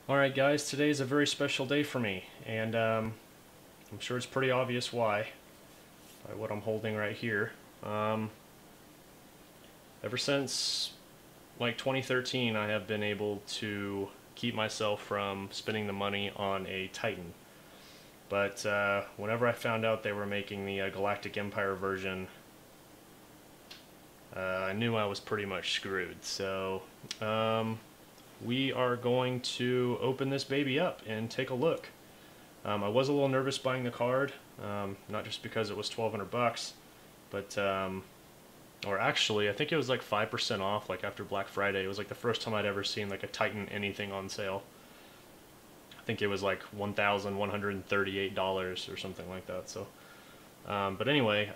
Alright guys, today is a very special day for me, and I'm sure it's pretty obvious why, by what I'm holding right here. Ever since like 2013, I have been able to keep myself from spending the money on a Titan. But whenever I found out they were making the Galactic Empire version, I knew I was pretty much screwed. So we are going to open this baby up and take a look. I was a little nervous buying the card, not just because it was 1,200 bucks, but or actually, I think it was like 5% off. Like after Black Friday, it was like the first time I'd ever seen like a Titan anything on sale. I think it was like $1,138 or something like that. So, but anyway,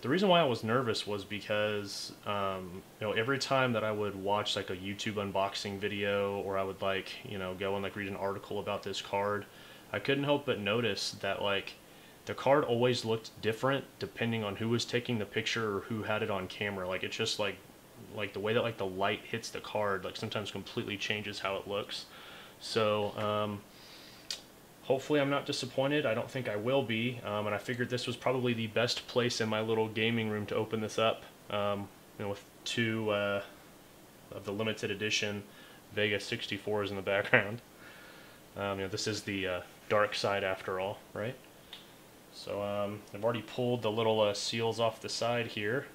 the reason why I was nervous was because every time that I would watch like a YouTube unboxing video, or I would go and like read an article about this card, I couldn't help but notice that like the card always looked different depending on who was taking the picture or who had it on camera. Like it's just like the way that like the light hits the card like sometimes completely changes how it looks. So hopefully I'm not disappointed. I don't think I will be, and I figured this was probably the best place in my little gaming room to open this up. With two of the limited edition Vega 64s in the background. This is the dark side after all, right? So I've already pulled the little seals off the side here,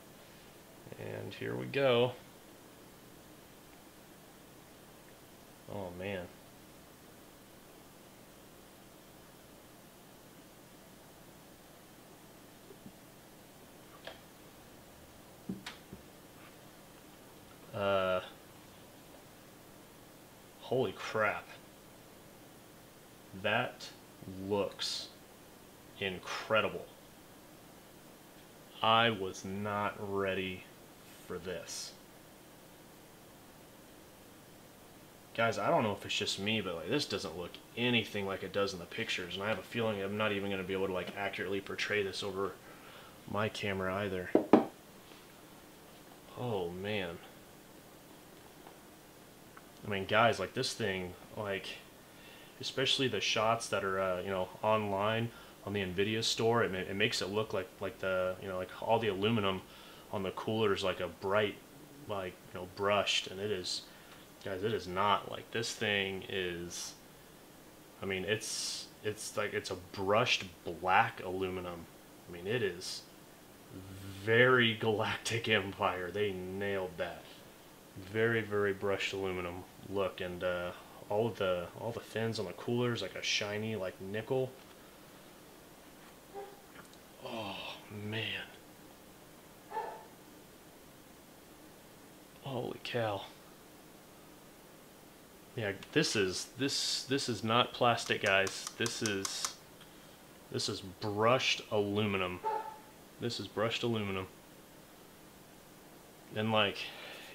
and here we go. Oh man. Holy crap. That looks incredible. I was not ready for this. Guys, I don't know if it's just me, but like this doesn't look anything like it does in the pictures, and I have a feeling I'm not even going to be able to like accurately portray this over my camera either. Oh man. I mean, guys, like this thing, like especially the shots that are online on the nvidia store, it makes it look like the like all the aluminum on the cooler is like a bright brushed, and it is, guys, it is not. Like this thing is, I mean, it's like it's a brushed black aluminum. I mean, it is very Galactic Empire. They nailed that. Very, very brushed aluminum look, and all the fins on the cooler is like a shiny like nickel. Oh man. Holy cow. Yeah, this is not plastic, guys. This is brushed aluminum. This is brushed aluminum. And like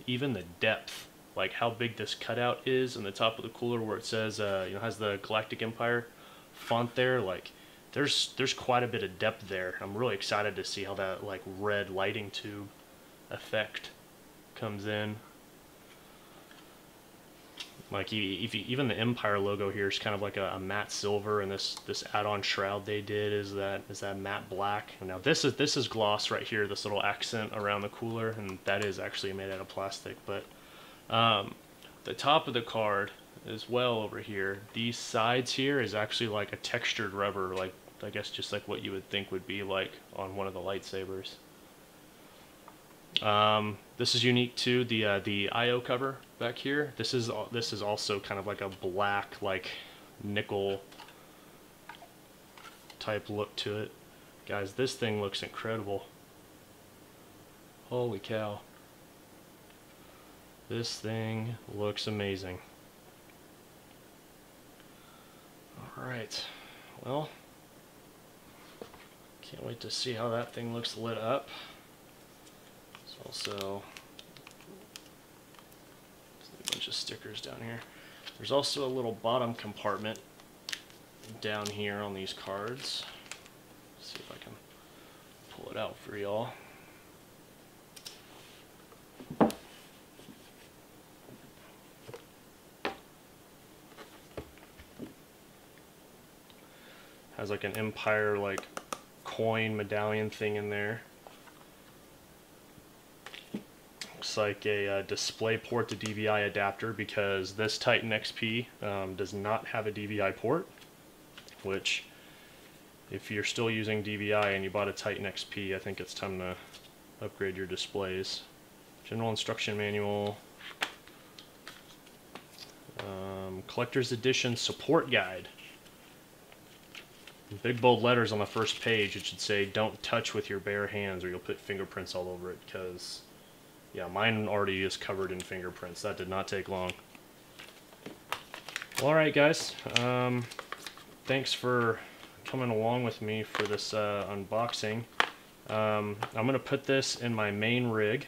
even the depth, like how big this cutout is in the top of the cooler where it says has the Galactic Empire font there, like there's quite a bit of depth there. I'm really excited to see how that like red lighting tube effect comes in. Like even the Empire logo here is kind of like a matte silver, and this add-on shroud they did is that matte black. And now this is gloss right here, this little accent around the cooler, and that is actually made out of plastic. But the top of the card as well over here, these sides here is actually like a textured rubber, like I guess just like what you would think would be like on one of the lightsabers. This is unique too. The IO cover back here. This is also kind of like a black, like nickel type look to it. Guys, this thing looks incredible. Holy cow. This thing looks amazing. Alright, well, can't wait to see how that thing looks lit up. Also, a bunch of stickers down here. There's also a little bottom compartment down here on these cards. Let's see if I can pull it out for y'all. Has like an Empire like coin medallion thing in there. Looks like a display port to DVI adapter, because this Titan XP does not have a DVI port, which if you're still using DVI and you bought a Titan XP, I think it's time to upgrade your displays. General instruction manual. Collector's edition support guide. In big bold letters on the first page, it should say, "Don't touch with your bare hands or you'll put fingerprints all over it," because yeah, mine already is covered in fingerprints. That did not take long. Well, alright guys, thanks for coming along with me for this unboxing. I'm going to put this in my main rig,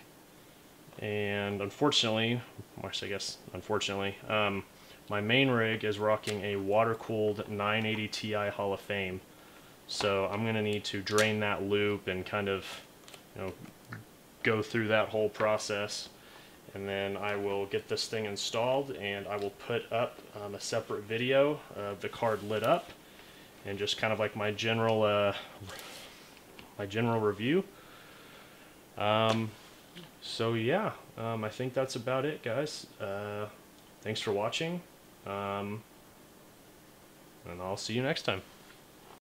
and unfortunately, or I guess unfortunately, my main rig is rocking a water-cooled 980 Ti Hall of Fame, so I'm going to need to drain that loop and kind of, you know, go through that whole process, and then I will get this thing installed, and I will put up a separate video of the card lit up, and just kind of like my general review. So yeah, I think that's about it, guys. Thanks for watching, and I'll see you next time.